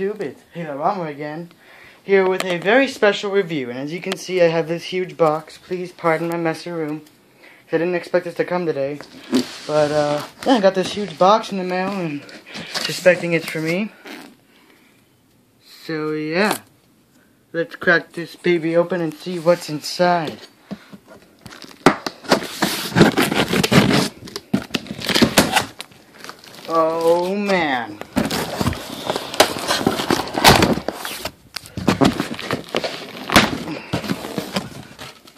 It's Hilarama again, here with a very special review. And as you can see, I have this huge box. Please pardon my messy room. I didn't expect this to come today. But, yeah, I got this huge box in the mail and suspecting it's for me. So, yeah. Let's crack this baby open and see what's inside. Oh, man.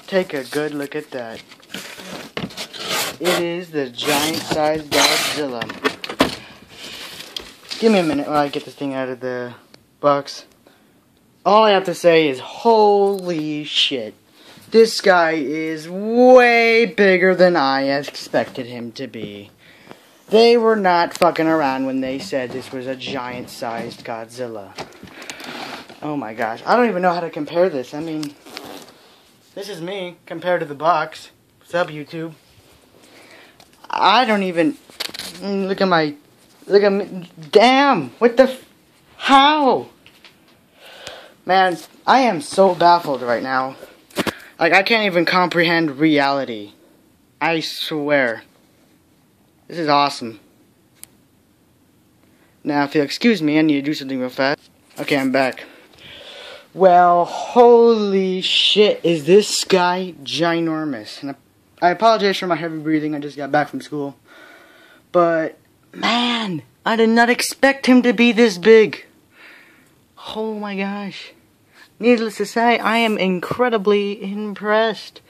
Take a good look at that. It is the giant-sized Godzilla. Give me a minute while I get this thing out of the box. All I have to say is, holy shit. This guy is way bigger than I expected him to be. They were not fucking around when they said this was a giant-sized Godzilla. Oh my gosh. I don't even know how to compare this. I mean, this is me compared to the box. What's up, YouTube? I don't even... Look at me. Damn! What the... How? Man, I am so baffled right now. Like, I can't even comprehend reality. I swear. This is awesome. Now, if you'll excuse me, I need to do something real fast. Okay, I'm back. Well, holy shit, is this guy ginormous. And I apologize for my heavy breathing, I just got back from school. But, man, I did not expect him to be this big. Oh my gosh. Needless to say, I am incredibly impressed.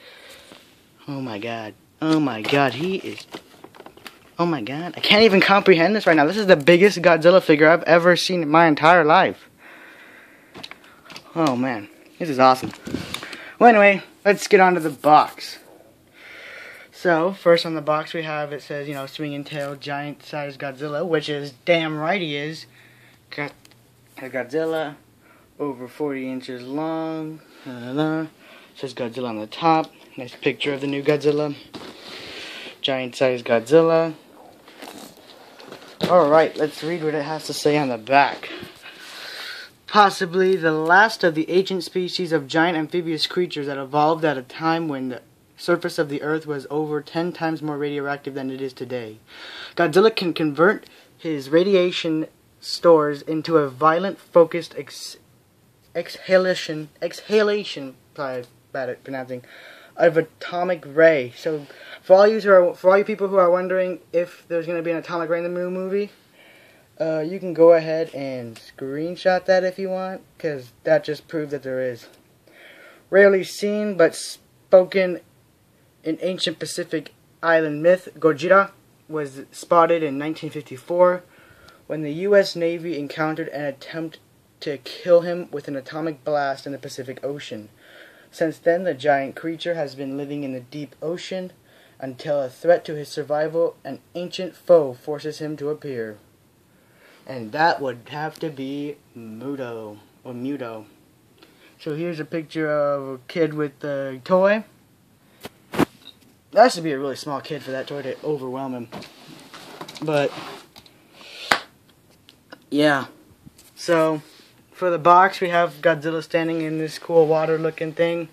Oh my god. Oh my god, he is... Oh my god, I can't even comprehend this right now. This is the biggest Godzilla figure I've ever seen in my entire life. Oh man, this is awesome. Well anyway, let's get on to the box. So, first on the box we have, it says, you know, swinging tail, giant-sized Godzilla, which is damn right he is. Got a Godzilla, over 40 inches long. It says Godzilla on the top. Nice picture of the new Godzilla. Giant-sized Godzilla. Alright, let's read what it has to say on the back. Possibly the last of the ancient species of giant amphibious creatures that evolved at a time when the surface of the earth was over 10 times more radioactive than it is today. Godzilla can convert his radiation stores into a violent, focused exhalation, sorry, bad at pronouncing, of atomic ray. So, for all you people who are wondering if there's going to be an atomic ray in the new movie, you can go ahead and screenshot that if you want, because that just proved that there is. Rarely seen, but spoken in ancient Pacific island myth, Godzilla was spotted in 1954 when the U.S. Navy encountered an attempt to kill him with an atomic blast in the Pacific Ocean. Since then, the giant creature has been living in the deep ocean until a threat to his survival, an ancient foe, forces him to appear. And that would have to be Muto. So here's a picture of a kid with a toy. That should be a really small kid for that toy to overwhelm him. But, yeah. So, for the box, we have Godzilla standing in this cool water-looking thing.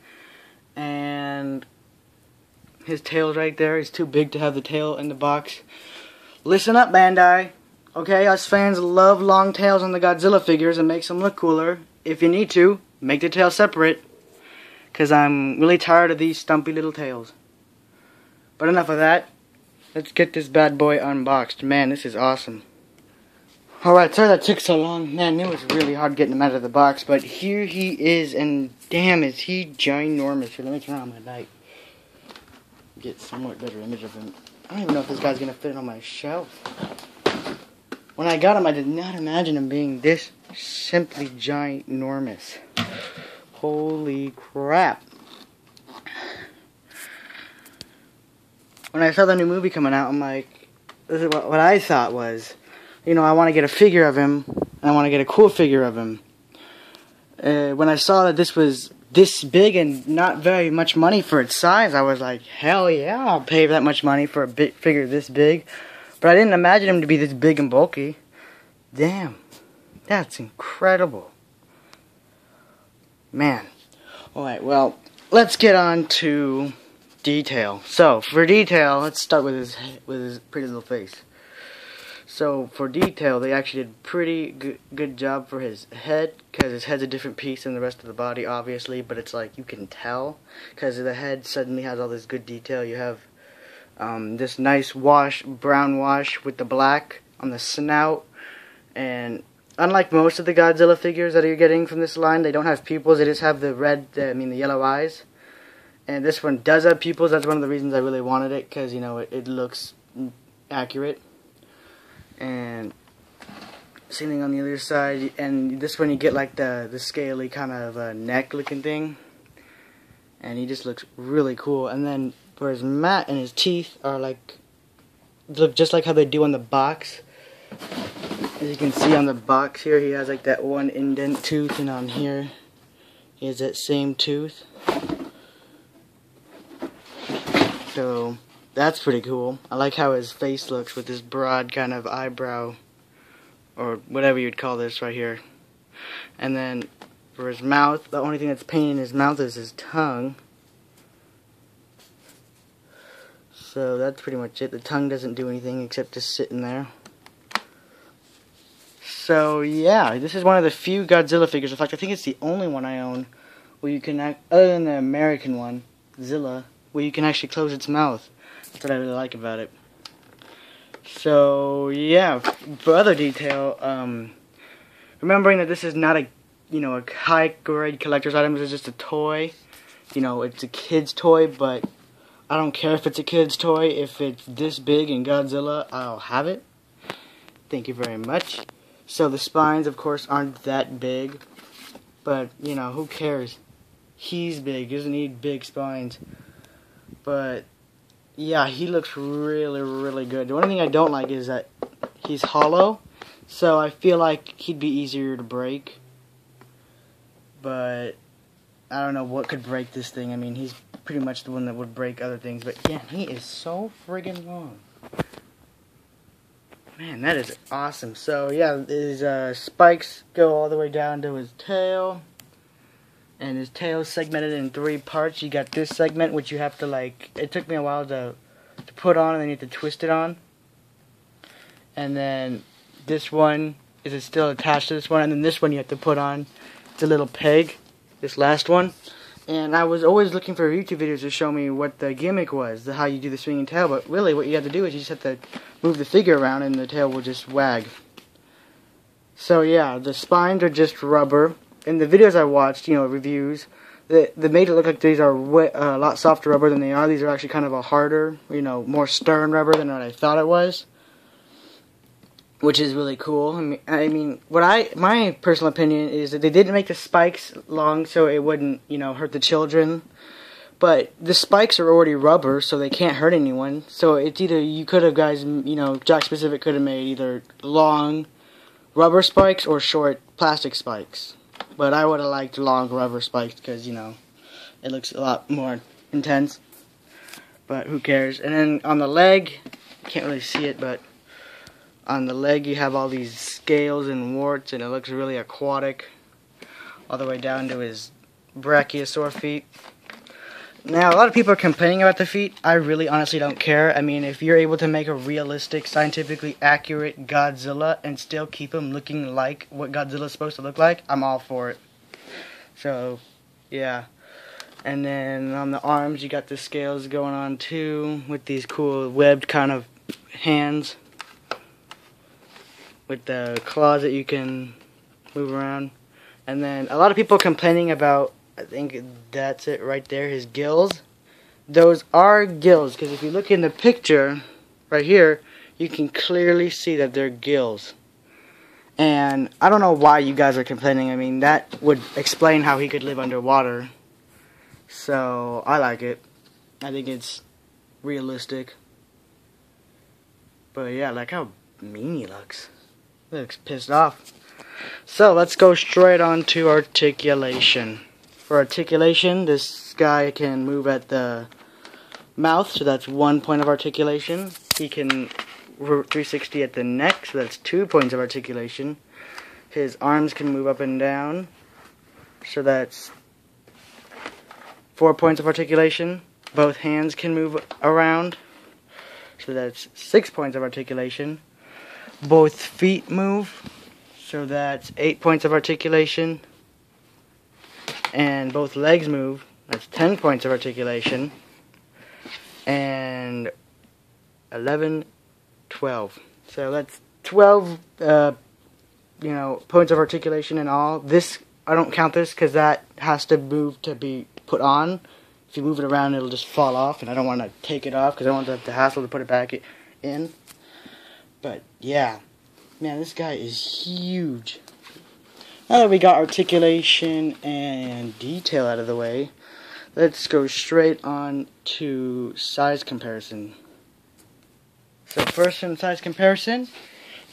And his tail's right there. He's too big to have the tail in the box. Listen up, Bandai. Okay, us fans love long tails on the Godzilla figures and makes them look cooler. If you need to, make the tail separate. Because I'm really tired of these stumpy little tails. But enough of that. Let's get this bad boy unboxed. Man, this is awesome. Alright, sorry that took so long. Man, it was really hard getting him out of the box. But here he is, and damn, is he ginormous. Here, let me turn on my light. Get a somewhat better image of him. I don't even know if this guy's going to fit on my shelf. When I got him, I did not imagine him being this simply ginormous. Holy crap. When I saw the new movie coming out, I'm like, this is what I thought was, you know, I want to get a figure of him, and I want to get a cool figure of him. When I saw that this was this big and not very much money for its size, I was like, hell yeah, I'll pay that much money for a figure this big. But I didn't imagine him to be this big and bulky. Damn, that's incredible. incredible. Man. Alright, well, let's get on to detail. So, for detail, let's start with his pretty little face. So, for detail, they actually did a pretty good job for his head, because his head's a different piece than the rest of the body, obviously, but it's like, you can tell, because the head suddenly has all this good detail. You have this nice brown wash with the black on the snout, and unlike most of the Godzilla figures that you're getting from this line, they don't have pupils, they just have the the yellow eyes. And this one does have pupils. That's one of the reasons I really wanted it, because, you know, it looks accurate. And same thing on the other side, and this one you get like the scaly kind of neck looking thing, and he just looks really cool. And then for his mat and his teeth are like, look just like how they do on the box. As you can see on the box here, he has like that one indent tooth, and on here he has that same tooth. So that's pretty cool. I like how his face looks with this broad kind of eyebrow, or whatever you'd call this right here. And then for his mouth, the only thing that's painting his mouth is his tongue. So that's pretty much it. The tongue doesn't do anything except just sitting there. So yeah, this is one of the few Godzilla figures. In fact, I think it's the only one I own where you can, other than the American one, Zilla, where you can actually close its mouth. That's what I really like about it. So yeah, for other detail, remembering that this is not a, a high grade collector's item. This is just a toy. It's a kid's toy, but I don't care if it's a kid's toy. If it's this big in Godzilla, I'll have it. Thank you very much. So the spines, of course, aren't that big, but who cares? He's big. He doesn't need big spines. But yeah, he looks really, really good. The only thing I don't like is that he's hollow, so I feel like he'd be easier to break. But I don't know what could break this thing. I mean, he's pretty much the one that would break other things. But yeah, he is so friggin' long. Man, that is awesome. So yeah, his spikes go all the way down to his tail. And his tail is segmented in 3 parts. You got this segment, which you have to it took me a while to put on, and then you have to twist it on. And then this one is still attached to this one, and then this one you have to put on. It's a little peg, this last one. And I was always looking for YouTube videos to show me what the gimmick was, how you do the swinging tail, but really what you have to do is you just have to move the figure around and the tail will just wag. So yeah, the spines are just rubber. In the videos I watched, reviews, they made it look like these are a lot softer rubber than they are. These are actually kind of a harder, more stern rubber than what I thought it was, which is really cool. I mean, my personal opinion is that they didn't make the spikes long so it wouldn't, hurt the children. But the spikes are already rubber, so they can't hurt anyone. So it's either Jakks Pacific could have made either long rubber spikes or short plastic spikes. But I would have liked long rubber spikes because, it looks a lot more intense. But who cares? And then on the leg, can't really see it, but on the leg you have all these scales and warts, and it looks really aquatic. All the way down to his brachiosaur feet. Now, a lot of people are complaining about the feet. I really honestly don't care. I mean, if you're able to make a realistic, scientifically accurate Godzilla and still keep him looking like what Godzilla's supposed to look like, I'm all for it. So, yeah. And then on the arms, you got the scales going on too, with these cool webbed kind of hands. With the claws that you can move around. And then a lot of people are complaining about, I think that's it right there, his gills. Those are gills, because if you look in the picture right here, you can clearly see that they're gills. And I don't know why you guys are complaining. I mean, that would explain how he could live underwater. So, I like it. I think it's realistic. But yeah, like how mean he looks. He looks pissed off. So, let's go straight on to articulation. For articulation, this guy can move at the mouth, so that's 1 point of articulation. He can 360 at the neck, so that's 2 points of articulation. His arms can move up and down, so that's 4 points of articulation. Both hands can move around, so that's 6 points of articulation. Both feet move, so that's 8 points of articulation. And both legs move, that's 10 points of articulation. And 11, 12. So that's 12, points of articulation in all. This, I don't count this because that has to move to be put on. If you move it around, it'll just fall off, and I don't want to take it off because I don't want the hassle to put it back in. But yeah, man, this guy is huge. Now that we got articulation and detail out of the way, let's go straight on to size comparison. So first in size comparison,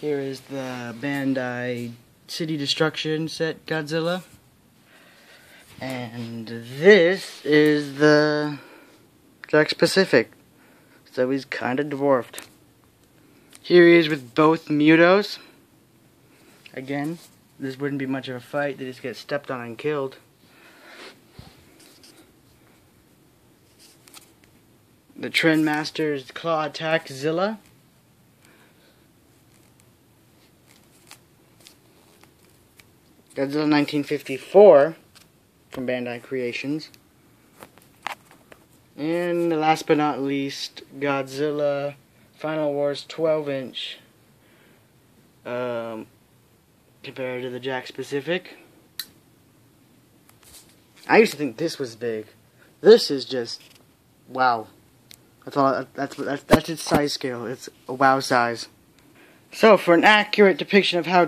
here is the Bandai City Destruction set Godzilla. And this is the Jakks Pacific. So he's kind of dwarfed. Here he is with both Mutos. Again, this wouldn't be much of a fight. They just get stepped on and killed. The Trendmaster's Claw Attack Zilla. Godzilla 1954 from Bandai Creations. And last but not least, Godzilla Final Wars 12-inch compared to the Jakks Pacific. I used to think this was big. This is just wow. That's all. That's its size scale. It's a wow size. So for an accurate depiction of how